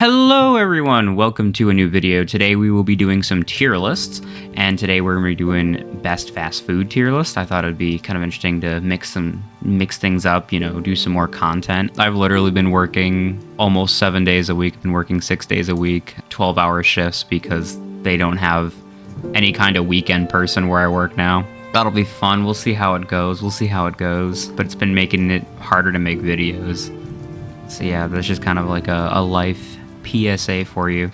Hello everyone, welcome to a new video. Today we will be doing some tier lists, and today we're going to be doing best fast food tier list. I thought it'd be kind of interesting to mix things up, you know, do some more content. I've literally been working almost 7 days a week. I've been working 6 days a week, 12-hour shifts because they don't have any kind of weekend person where I work now. That'll be fun. We'll see how it goes. But it's been making it harder to make videos. So yeah, that's just kind of like a life PSA for you.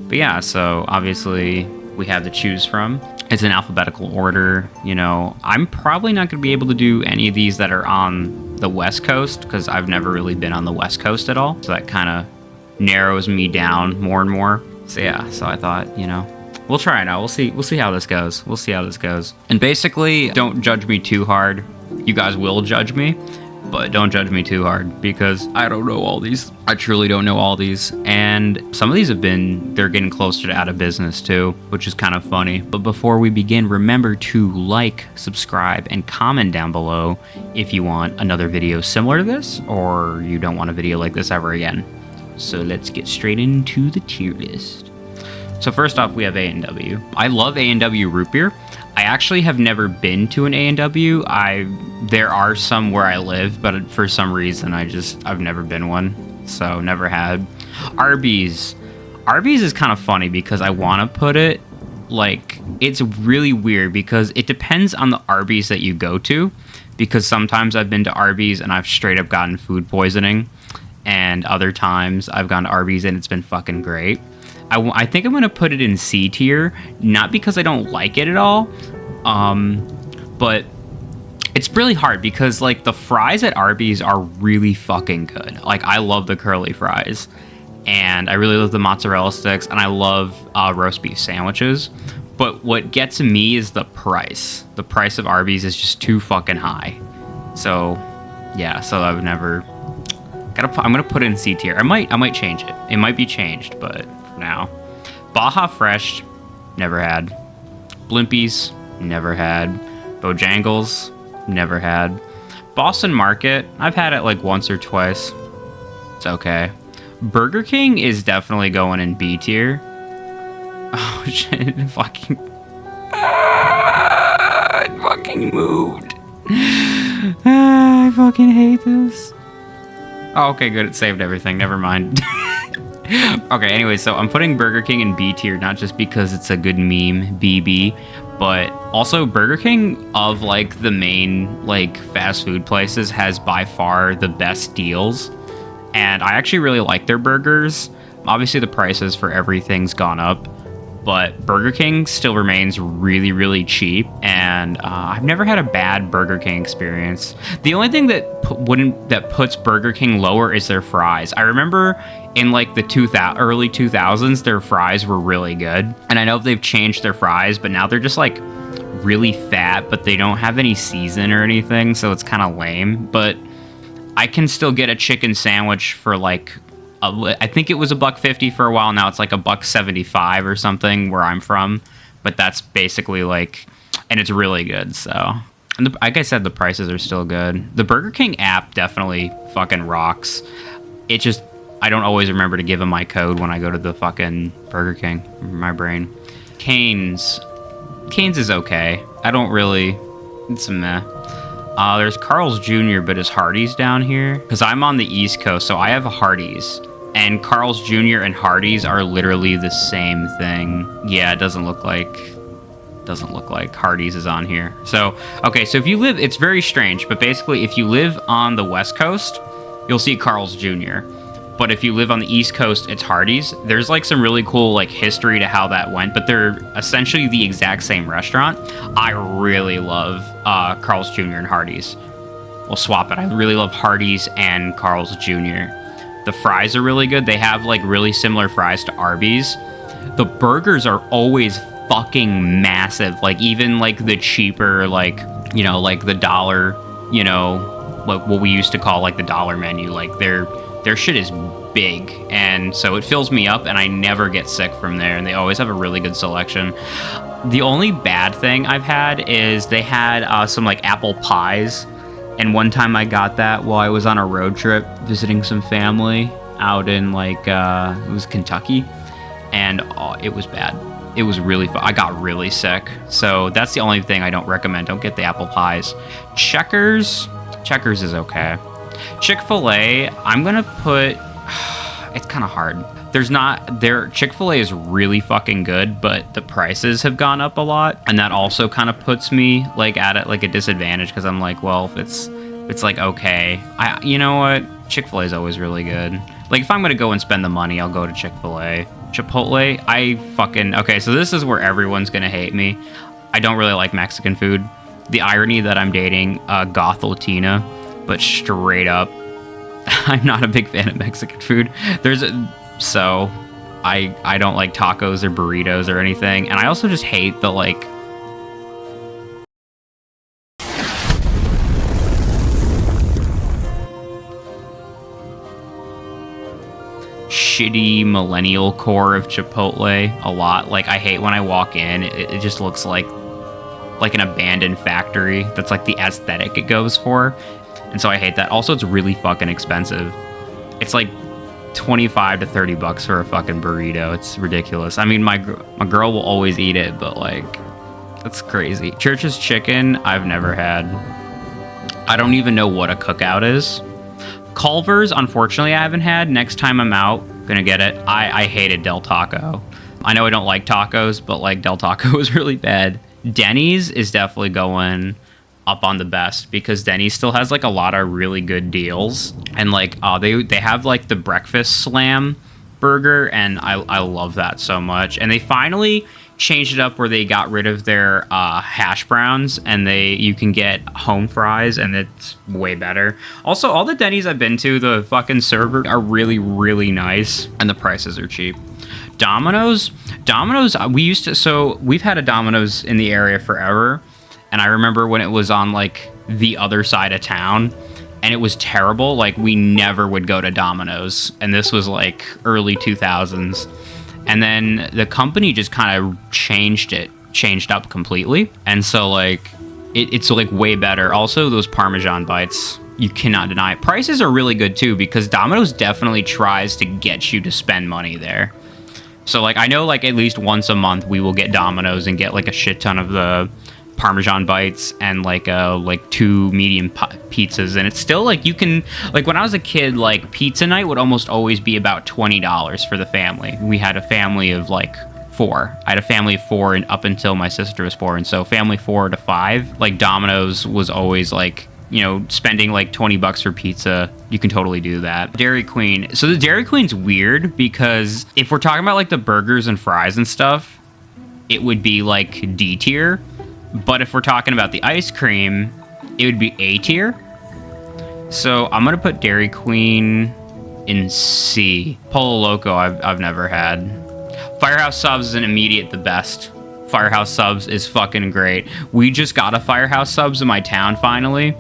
But yeah, so obviously we have to choose from. It's in alphabetical order. You know, I'm probably not going to be able to do any of these that are on the West Coast because I've never really been on the West Coast at all. So that kind of narrows me down more and more. So yeah, so I thought, you know, we'll try it out. We'll see how this goes. And basically, don't judge me too hard. You guys will judge me, but don't judge me too hard because I don't know all these. I truly don't know all these. And some of these they're getting closer to out of business too, which is kind of funny. But before we begin, remember to like, subscribe, and comment down below if you want another video similar to this or you don't want a video like this ever again. So let's get straight into the tier list. So first off, we have A&W. I love A&W root beer. I actually have never been to an A&W. There are some where I live, but for some reason I've never been one, so never had. Arby's is kind of funny because I want to put it like, it's really weird because it depends on the Arby's that you go to, because sometimes I've been to Arby's and I've straight up gotten food poisoning, and other times I've gone to Arby's and it's been fucking great. I think I'm going to put it in C tier, not because I don't like it at all, but it's really hard because, like, the fries at Arby's are really fucking good. Like, I love the curly fries, and I really love the mozzarella sticks, and I love roast beef sandwiches, but what gets me is the price. The price of Arby's is just too fucking high. So, yeah, so I've never... I'm going to put it in C tier. I might change it. It might be changed, but... now. Baja Fresh, never had. Blimpies, never had. Bojangles, never had. Boston Market, I've had it like once or twice. It's okay. Burger King is definitely going in B tier. Oh shit, fucking... it fucking moved. I fucking hate this. Oh, okay, good, it saved everything, never mind. Okay, anyway, so I'm putting Burger King in B tier, not just because it's a good meme, BB, but also Burger King, of like the main like fast food places, has by far the best deals, and I actually really like their burgers. Obviously the prices for everything's gone up, but Burger King still remains really, really cheap, and I've never had a bad Burger King experience. The only thing that puts Burger King lower is their fries. I remember in like the early 2000s, their fries were really good, and I know they've changed their fries, but now they're just like really fat, but they don't have any season or anything, so it's kind of lame. But I can still get a chicken sandwich for like, I think it was $1.50 for a while. Now it's like $1.75 or something where I'm from. But that's basically like, and it's really good. So, and like I said, the prices are still good. The Burger King app definitely fucking rocks. It just, I don't always remember to give them my code when I go to the fucking Burger King. My brain. Cane's is okay. I don't really, it's a meh. There's Carl's Jr., but is Hardee's down here? Because I'm on the East Coast, so I have a Hardee's. And Carl's Jr. and Hardee's are literally the same thing. Yeah, it doesn't look like Hardee's is on here. So, okay, so if you live, it's very strange, but basically if you live on the West Coast, you'll see Carl's Jr. But if you live on the East Coast, it's Hardee's. There's like some really cool like history to how that went, but they're essentially the exact same restaurant. I really love Carl's Jr. and Hardee's. We'll swap it. I really love Hardee's and Carl's Jr. The fries are really good. They have like really similar fries to Arby's. The burgers are always fucking massive. Like even like the cheaper, like, you know, like the dollar, you know, like what we used to call like the dollar menu. Like their shit is big, and so it fills me up, and I never get sick from there, and they always have a really good selection. The only bad thing I've had is they had some like apple pies, and one time I got that while I was on a road trip visiting some family, out in like it was Kentucky, and it was bad. It was really I got really sick. So that's the only thing I don't recommend. Don't get the apple pies. Checkers is okay. Chick-fil-A, I'm gonna put. It's kind of hard. Chick-fil-A is really fucking good, but the prices have gone up a lot, and that also kind of puts me like at like a disadvantage because I'm like, well, if it's like okay. You know what? Chick-fil-A is always really good. Like if I'm gonna go and spend the money, I'll go to Chick-fil-A. Chipotle, okay, so this is where everyone's gonna hate me. I don't really like Mexican food. The irony that I'm dating a goth Latina, but straight up, I'm not a big fan of Mexican food. So I don't like tacos or burritos or anything, and I also just hate the like shitty millennial core of Chipotle a lot. Like I hate when I walk in, it just looks like an abandoned factory. That's like the aesthetic it goes for, and so I hate that. Also, it's really fucking expensive. It's like 25 to 30 bucks for a fucking burrito. It's ridiculous. I mean, my girl will always eat it, but like that's crazy. Church's chicken I've never had. I don't even know what a cookout is. Culver's, unfortunately, I haven't had. Next time I'm out, gonna get it. I hated Del Taco. I know I don't like tacos, but like Del Taco was really bad. Denny's is definitely going up on the best because Denny's still has like a lot of really good deals, and like they have like the breakfast slam burger, and I love that so much. And they finally changed it up where they got rid of their hash browns, and you can get home fries, and it's way better. Also, all the Denny's I've been to, the fucking servers are really, really nice, and the prices are cheap. Domino's, we've had a Domino's in the area forever, and I remember when it was on like the other side of town, and it was terrible. Like we never would go to Domino's, and this was like early 2000s. And then the company just kind of changed up completely. And so like it's like way better. Also, those Parmesan bites, you cannot deny it. Prices are really good too, because Domino's definitely tries to get you to spend money there. So like I know like at least once a month we will get Domino's and get like a shit ton of the Parmesan bites and like 2 medium pizzas, and it's still like you can, like when I was a kid, like pizza night would almost always be about $20 for the family. We had a family of like 4. I had a family of 4 and up until my sister was 4, and so family 4 to 5, like Domino's was always like, you know, spending like $20 for pizza, you can totally do that. Dairy Queen. So the Dairy Queen's weird because if we're talking about like the burgers and fries and stuff, it would be like D tier. But if we're talking about the ice cream, it would be A tier. So I'm gonna put Dairy Queen in C. Polo Loco I've never had. Firehouse Subs is an immediate the best. Firehouse Subs is fucking great. We just got a Firehouse Subs in my town finally,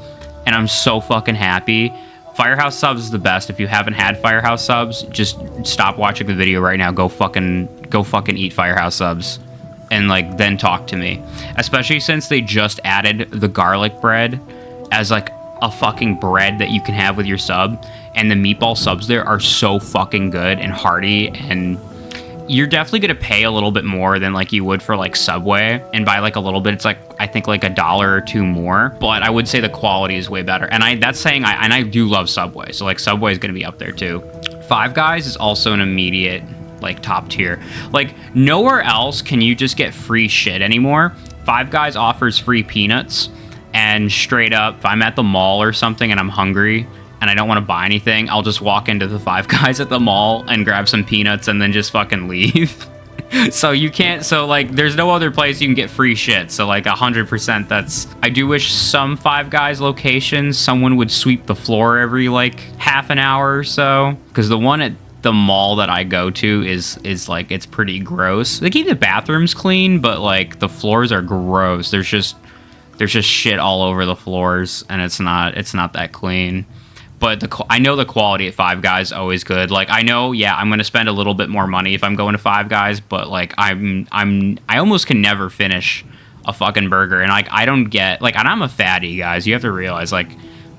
and I'm so fucking happy. Firehouse Subs is the best. If you haven't had Firehouse Subs, just stop watching the video right now. Go fucking eat Firehouse Subs. And like then talk to me, especially since they just added the garlic bread as like a fucking bread that you can have with your sub, and the meatball subs there are so fucking good and hearty, and you're definitely gonna pay a little bit more than like you would for like Subway, and by like a little bit it's like I think like $1 or $2 more, but I would say the quality is way better. And I do love Subway, so like Subway is gonna be up there too. Five Guys is also an immediate like top tier. Like nowhere else can you just get free shit anymore. Five Guys offers free peanuts, and straight up, if I'm at the mall or something and I'm hungry and I don't want to buy anything, I'll just walk into the Five Guys at the mall and grab some peanuts and then just fucking leave. So you can't, so like there's no other place you can get free shit. So like 100% I do wish some Five Guys locations someone would sweep the floor every like half an hour or so, because the one at the mall that I go to is like, it's pretty gross. They keep the bathrooms clean, but like the floors are gross. There's just shit all over the floors, and it's not that clean. But I know the quality at Five Guys is always good. Like I know, yeah, I'm gonna spend a little bit more money if I'm going to Five Guys, but like I almost can never finish a fucking burger, and like I don't get like, and I'm a fatty, guys. You have to realize like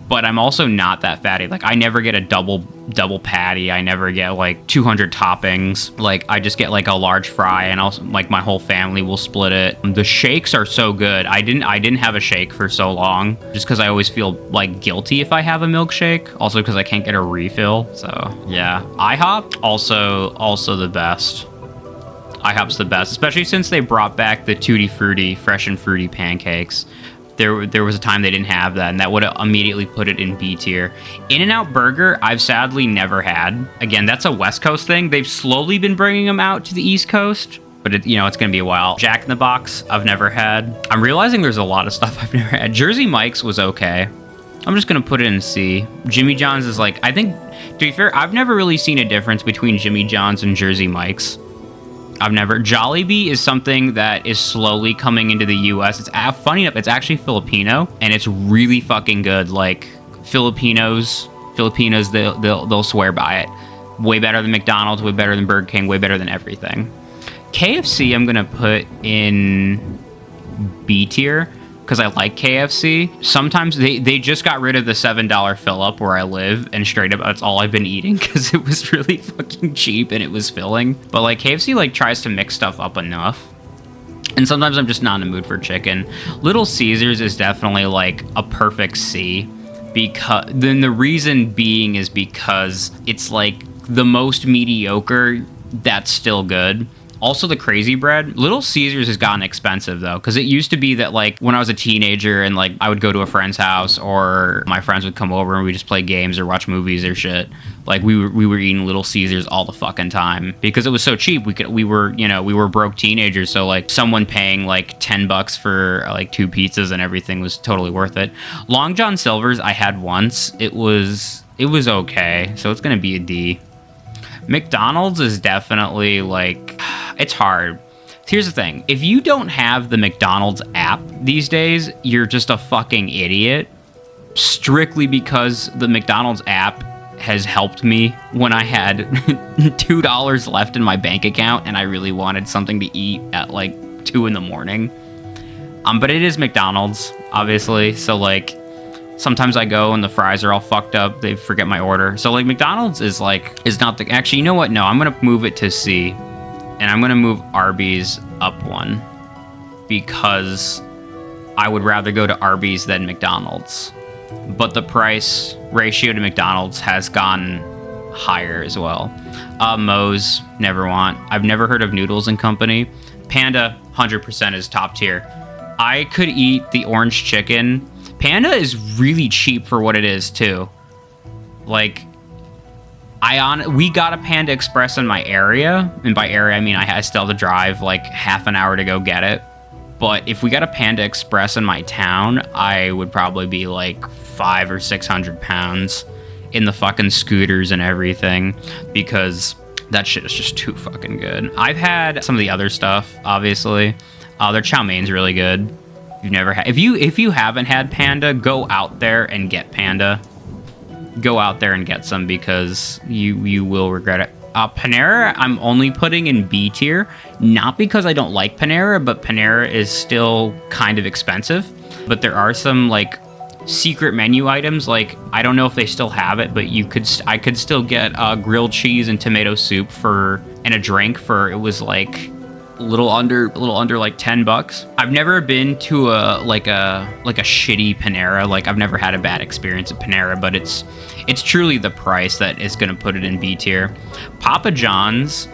but I'm also not that fatty. Like, I never get a double patty. I never get like 200 toppings. Like, I just get like a large fry, and also like my whole family will split it. The shakes are so good. I didn't have a shake for so long just because I always feel like guilty if I have a milkshake. Also because I can't get a refill. So yeah, IHOP also the best. IHOP's the best, especially since they brought back the Tutti Frutti fresh and fruity pancakes. There was a time they didn't have that, and that would have immediately put it in B tier. In-N-Out Burger, I've sadly never had. Again, that's a West Coast thing. They've slowly been bringing them out to the East Coast, but it's going to be a while. Jack in the Box, I've never had. I'm realizing there's a lot of stuff I've never had. Jersey Mike's was okay. I'm just going to put it in C. Jimmy John's is like, I think, to be fair, I've never really seen a difference between Jimmy John's and Jersey Mike's. Jollibee is something that is slowly coming into the U.S. It's funny enough, it's actually Filipino, and it's really fucking good. Like, Filipinos, they'll swear by it. Way better than McDonald's, way better than Burger King, way better than everything. KFC, I'm gonna put in B tier because I like KFC. Sometimes they just got rid of the $7 fill-up where I live, and straight up, that's all I've been eating because it was really fucking cheap and it was filling. But like, KFC like tries to mix stuff up enough. And sometimes I'm just not in the mood for chicken. Little Caesars is definitely like a perfect C, because then the reason being is because it's like the most mediocre that's still good. Also, the Crazy Bread. Little Caesars has gotten expensive, though, because it used to be that, like, when I was a teenager and, like, I would go to a friend's house or my friends would come over and we just play games or watch movies or shit. Like, we were eating Little Caesars all the fucking time because it was so cheap. We were broke teenagers, so, like, someone paying, like, $10 for, like, 2 pizzas and everything was totally worth it. Long John Silver's I had once. It was okay, so it's gonna be a D. McDonald's is definitely, like, it's hard. Here's the thing. If you don't have the McDonald's app these days, you're just a fucking idiot. Strictly because the McDonald's app has helped me when I had $2 left in my bank account and I really wanted something to eat at, like, 2 in the morning. But it is McDonald's, obviously, so, like, sometimes I go and the fries are all fucked up. They forget my order. So, like, McDonald's is not the... Actually, you know what? No, I'm going to move it to C. And I'm going to move Arby's up 1. Because I would rather go to Arby's than McDonald's. But the price ratio to McDonald's has gone higher as well. Moe's, never want. I've never heard of Noodles and Company. Panda, 100% is top tier. I could eat the orange chicken. Panda is really cheap for what it is, too. Like, we got a Panda Express in my area, and by area I mean I still have to drive like half an hour to go get it. But if we got a Panda Express in my town, I would probably be like 500 or 600 pounds in the fucking scooters and everything, because that shit is just too fucking good. I've had some of the other stuff, obviously. Their chow mein's really good. If you haven't had Panda, go out there and get Panda. Go out there and get some, because you will regret it. Panera, I'm only putting in B tier, not because I don't like Panera, but Panera is still kind of expensive. But there are some, like, secret menu items, like, I don't know if they still have it, but I could still get grilled cheese and tomato soup and a drink for, it was like a little under like $10. I've never been to a shitty Panera. Like, I've never had a bad experience at Panera, but it's truly the price that is going to put it in B tier. Papa John's,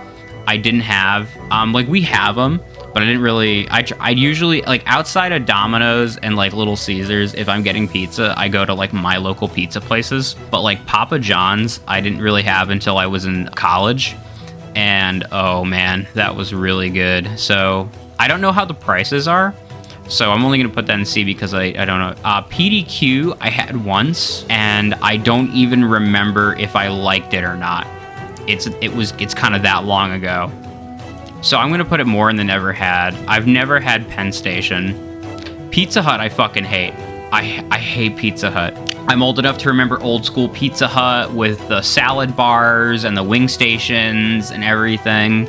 I didn't have. Like, we have them, but I didn't really. I usually, like, outside of Domino's and like Little Caesars, if I'm getting pizza, I go to like my local pizza places. But like Papa John's, I didn't really have until I was in college. And oh man, that was really good. So I don't know how the prices are, so I'm only gonna put that in C because I don't know. PDQ I had once, and I don't even remember if I liked it or not. It's kind of that long ago, so I'm gonna put it more in the never had. I've never had Penn Station. Pizza Hut I fucking hate. I hate Pizza Hut. I'm old enough to remember old school Pizza Hut with the salad bars and the wing stations and everything.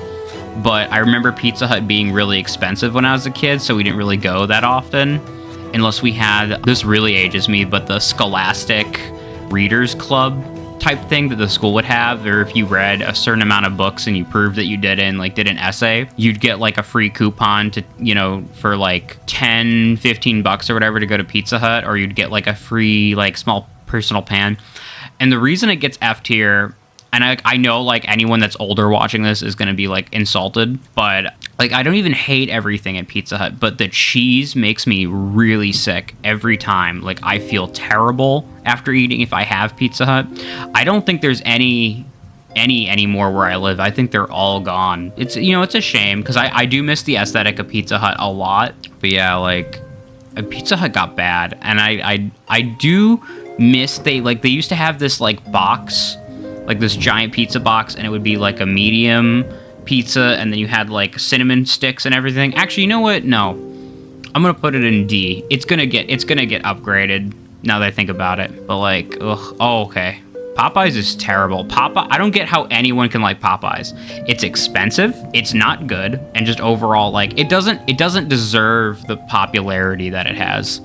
But I remember Pizza Hut being really expensive when I was a kid, so we didn't really go that often. unless we had, this really ages me, but the Scholastic Readers Club type thing that the school would have, or if you read a certain amount of books and you proved that you did an essay, you'd get like a free coupon to, you know, for like 10, 15 bucks or whatever to go to Pizza Hut, or you'd get like a free like small personal pan. And the reason it gets F tier, and I know like anyone that's older watching this is going to be like insulted, but like I don't even hate everything at Pizza Hut, but the cheese makes me really sick every time. Like I feel terrible after eating if I have Pizza Hut. I don't think there's any anymore where I live. I think they're all gone. It's, you know, it's a shame because I do miss the aesthetic of Pizza Hut a lot. But yeah, like Pizza Hut got bad, and I do miss they used to have this like box, like this giant pizza box, and it would be like a medium pizza, and then you had like cinnamon sticks and everything. Actually, you know what? No, I'm gonna put it in D. It's gonna get upgraded now that I think about it. But like, ugh. Oh, okay. Popeyes is terrible. I don't get how anyone can like Popeyes. It's expensive, it's not good, and just overall, like, it doesn't deserve the popularity that it has.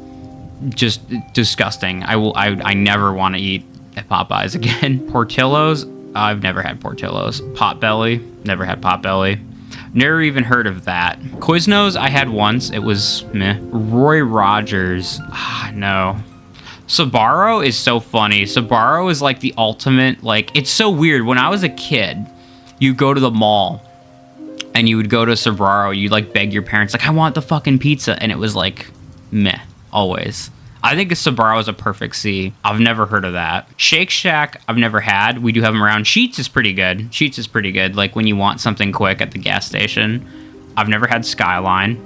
Just disgusting. I never want to eat at Popeyes again. Portillo's, I've never had Portillo's. Potbelly, never had Potbelly. Never even heard of that. Quiznos, I had once. It was meh. Roy Rogers, no. Sbarro is so funny. Sbarro is like the ultimate, like, it's so weird. When I was a kid, you go to the mall and you would go to Sbarro, you'd like beg your parents, like, I want the fucking pizza. And it was like, meh, always. I think Sbarro is a perfect C. I've never heard of that. Shake Shack, I've never had. We do have them around. Sheetz is pretty good. Sheetz is pretty good. Like when you want something quick at the gas station. I've never had Skyline,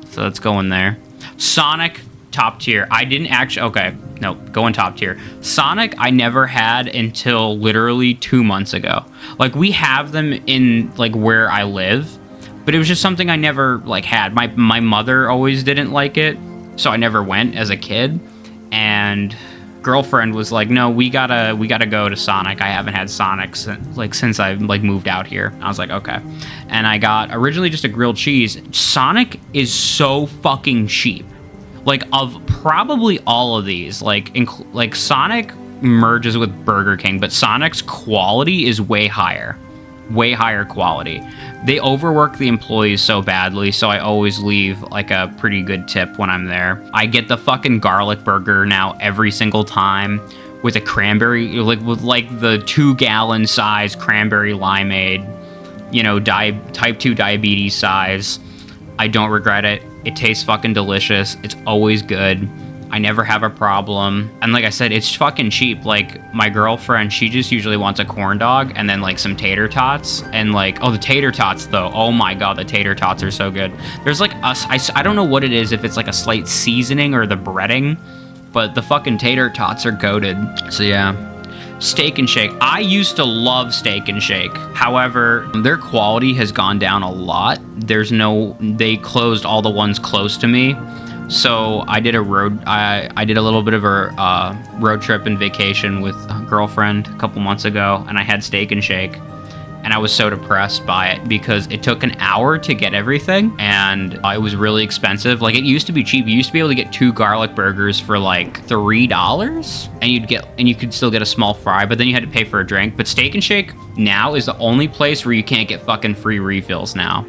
so let's go in there. Sonic, top tier. I didn't actually, okay, no, go in top tier. Sonic, I never had until literally 2 months ago. Like we have them in like where I live, but it was just something I never like had. My mother always didn't like it, so I never went as a kid. And girlfriend was like, no, we gotta go to Sonic. I haven't had Sonic since I like moved out here. I was like, okay. And I got originally just a grilled cheese. Sonic is so fucking cheap. Like of probably all of these, like Sonic merges with Burger King, but Sonic's quality is way higher quality. They overwork the employees so badly, so I always leave like a pretty good tip when I'm there. I get the fucking garlic burger now every single time with a cranberry, like with like the 2-gallon size cranberry limeade, you know, type 2 diabetes size. I don't regret it. It tastes fucking delicious. It's always good. I never have a problem. And like I said, it's fucking cheap. Like my girlfriend, she just usually wants a corn dog and then like some tater tots. And like, oh, the tater tots though. Oh my God, the tater tots are so good. There's like I don't know what it is, if it's like a slight seasoning or the breading, but the fucking tater tots are goated. So yeah. Steak and Shake. I used to love Steak and Shake. However, their quality has gone down a lot. They closed all the ones close to me. So I did I did a little bit of a road trip and vacation with a girlfriend a couple months ago, and I had Steak and Shake. And I was so depressed by it because it took an hour to get everything, and it was really expensive. Like it used to be cheap. You used to be able to get 2 garlic burgers for like $3, and you could still get a small fry, but then you had to pay for a drink. But Steak and Shake now is the only place where you can't get fucking free refills now.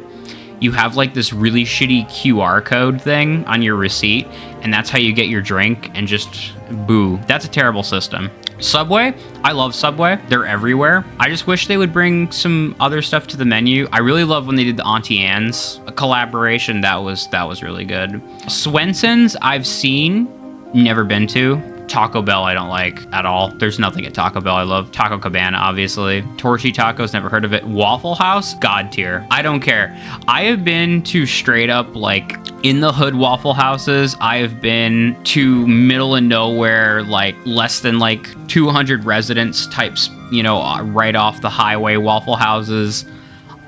You have like this really shitty QR code thing on your receipt, and that's how you get your drink, and just boo. That's a terrible system. Subway, I love Subway. They're everywhere. I just wish they would bring some other stuff to the menu. I really love when they did the Auntie Anne's collaboration. That was really good. Swenson's, I've seen, never been to. Taco Bell, I don't like at all. There's nothing at Taco Bell I love. Taco Cabana, obviously. Torchy Tacos, never heard of it. Waffle House, God tier. I don't care. I have been to straight up, like, in the hood Waffle Houses. I have been to middle and nowhere, like, less than, like, 200 residents types, you know, right off the highway Waffle Houses.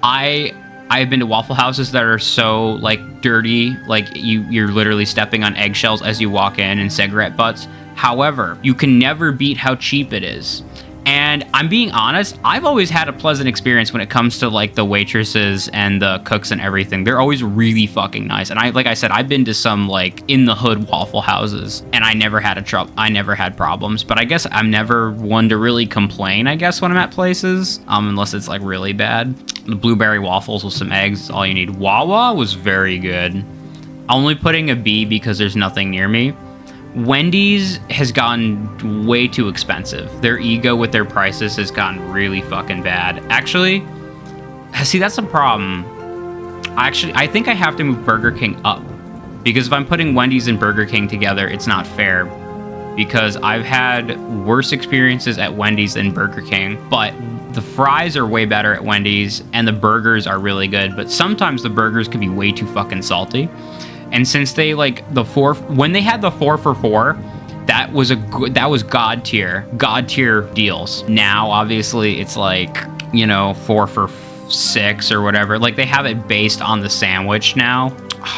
I've been to Waffle Houses that are so, like, dirty, like, you're literally stepping on eggshells as you walk in, and cigarette butts. However, you can never beat how cheap it is. And I'm being honest, I've always had a pleasant experience when it comes to like the waitresses and the cooks and everything. They're always really fucking nice. And like I said, I've been to some like in the hood Waffle Houses and I never had problems. But I guess I'm never one to really complain, I guess, when I'm at places, unless it's like really bad. The blueberry waffles with some eggs is all you need. Wawa was very good. I'm only putting a B because there's nothing near me. Wendy's has gotten way too expensive. Their ego with their prices has gotten really fucking bad. Actually, see, that's a problem. I think I have to move Burger King up. Because if I'm putting Wendy's and Burger King together, it's not fair. Because I've had worse experiences at Wendy's than Burger King. But the fries are way better at Wendy's, and the burgers are really good. But sometimes the burgers can be way too fucking salty. And since they like when they had the 4 for $4, that was god tier deals. Now obviously it's like, you know, 4 for $6 or whatever. Like they have it based on the sandwich now.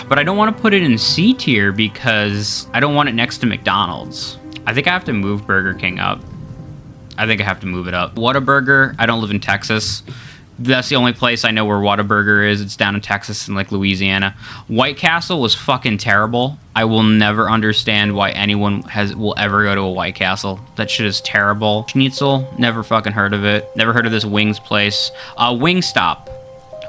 But I don't want to put it in C tier because I don't want it next to McDonald's. I think I have to move Burger King up. I think I have to move it up. Whataburger, I don't live in Texas. That's the only place I know where Whataburger is. It's down in Texas and like Louisiana. White Castle was fucking terrible. I will never understand why anyone will ever go to a White Castle. That shit is terrible. Schnitzel, never fucking heard of it. Never heard of this wings place. Wingstop.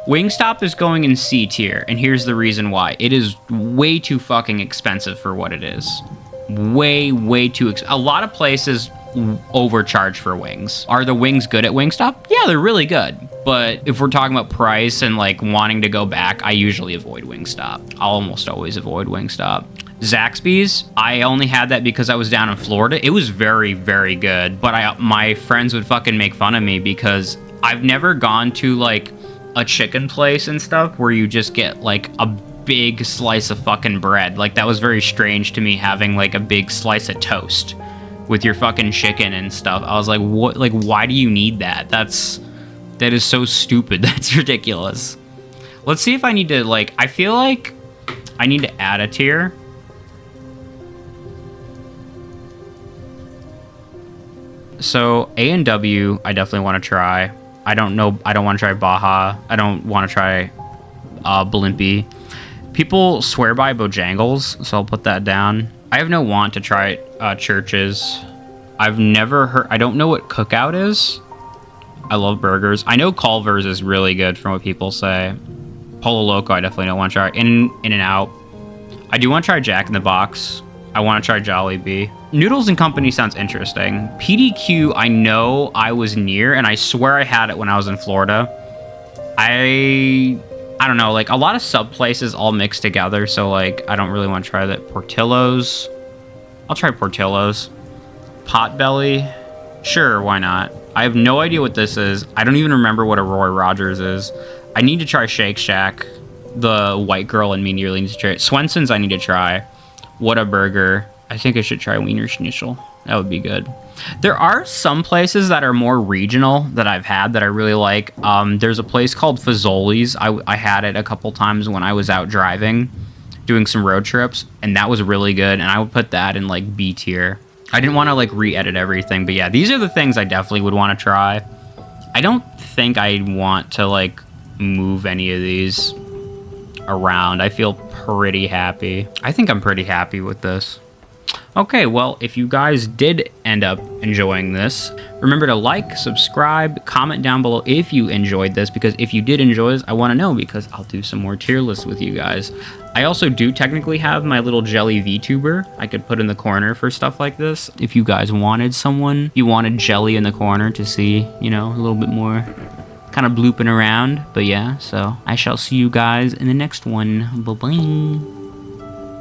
Wingstop is going in C tier, and here's the reason why. It is way too fucking expensive for what it is. Way too expensive. A lot of places overcharge for wings. Are the wings good at Wingstop? Yeah, they're really good. But if we're talking about price and like wanting to go back, I usually avoid Wingstop. I'll almost always avoid Wingstop. Zaxby's, I only had that because I was down in Florida. It was very, very good. But my friends would fucking make fun of me because I've never gone to like a chicken place and stuff where you just get like a big slice of fucking bread. Like that was very strange to me, having like a big slice of toast with your fucking chicken and stuff. I was like, what? Like, why do you need that? That is so stupid. That's ridiculous. Let's see if I need to, like, I feel like I need to add a tier. So A&W, I definitely want to try. I don't want to try Baja. I don't want to try Blimpie. People swear by Bojangles, so I'll put that down. I have no want to try Church's. I've never heard... I don't know what Cookout is. I love burgers. I know Culver's is really good from what people say. Polo Loco, I definitely don't want to try. In-N-Out. I do want to try Jack in the Box. I want to try Jollibee. Noodles and Company sounds interesting. PDQ, I know I was near, and I swear I had it when I was in Florida. I don't know, like, a lot of sub places all mixed together, so, like, I don't really want to try that. Portillo's. I'll try Portillo's. Potbelly. Sure, why not? I have no idea what this is. I don't even remember what a Roy Rogers is. I need to try Shake Shack. The white girl in me nearly needs to try it. Swenson's I need to try. Whataburger. I think I should try Wiener Schnitzel. That would be good. There are some places that are more regional that I've had that I really like. There's a place called Fazoli's. I had it a couple times when I was out driving, doing some road trips, and that was really good, and I would put that in, like, B tier. I didn't want to, like, re-edit everything, but yeah, these are the things I definitely would want to try. I don't think I want to, like, move any of these around. I feel pretty happy. I think I'm pretty happy with this. Okay, well, if you guys did end up enjoying this, remember to like, subscribe, comment down below if you enjoyed this, because if you did enjoy this, I want to know, because I'll do some more tier lists with you guys. I also do technically have my little jelly VTuber I could put in the corner for stuff like this. If you guys wanted someone, you wanted jelly in the corner to see, you know, a little bit more kind of blooping around. But yeah, so I shall see you guys in the next one. Bye-bye.